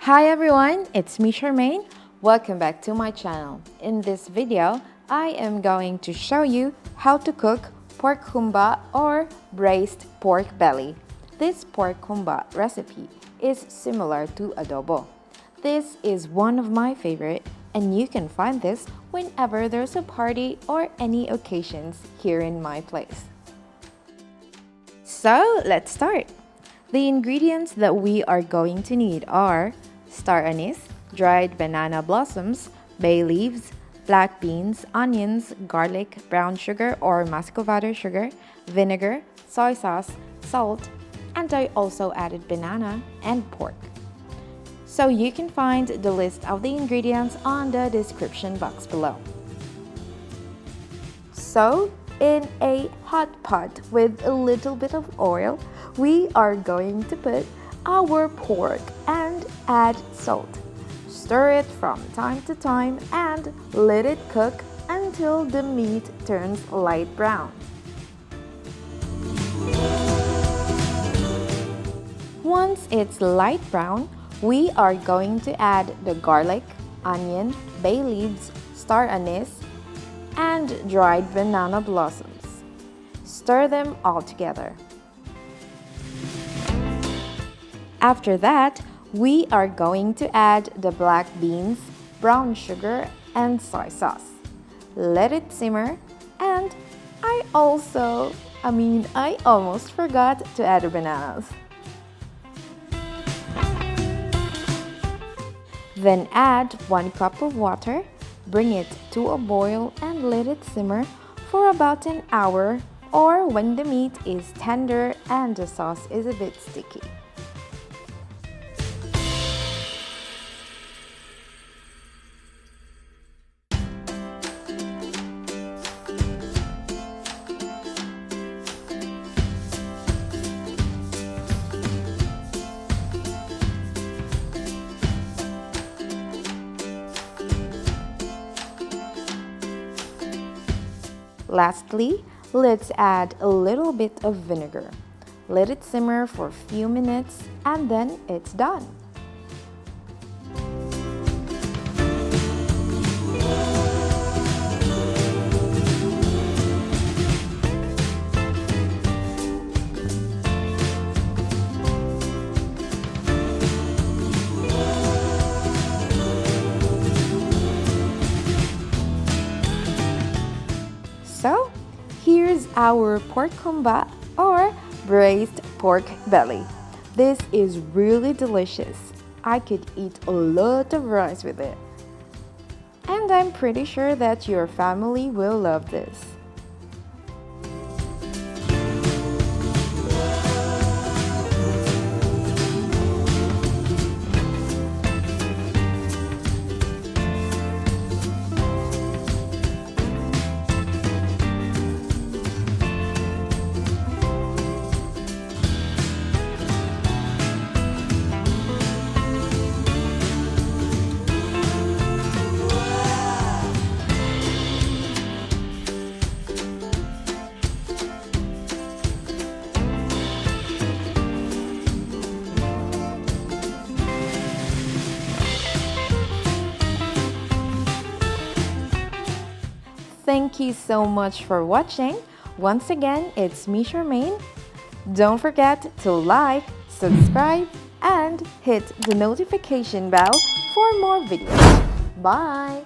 Hi everyone, it's me Charmaine. Welcome back to my channel. In this video, I am going to show you how to cook pork humba or braised pork belly. This pork humba recipe is similar to adobo. This is one of my favorite and you can find this whenever there's a party or any occasions here in my place. So let's start. The ingredients that we are going to need are star anise, dried banana blossoms, bay leaves, black beans, onions, garlic, brown sugar or mascuvado sugar, vinegar, soy sauce, salt, and I also added banana and pork. So you can find the list of the ingredients on the description box below. So, in a hot pot with a little bit of oil, we are going to put our pork and add salt. Stir it from time to time and let it cook until the meat turns light brown. Once it's light brown, we are going to add the garlic, onion, bay leaves, star anise, and dried banana blossoms. Stir them all together. After that, we are going to add the black beans, brown sugar, and soy sauce. Let it simmer, and I almost forgot to add the bananas. Then add 1 cup of water, bring it to a boil and let it simmer for about an hour or when the meat is tender and the sauce is a bit sticky. Lastly, let's add a little bit of vinegar. Let it simmer for a few minutes and then it's done. So, here's our pork humba or braised pork belly. This is really delicious. I could eat a lot of rice with it. And I'm pretty sure that your family will love this. Thank you so much for watching. Once again, it's me Charmaine. Don't forget to like, subscribe, and hit the notification bell for more videos. Bye!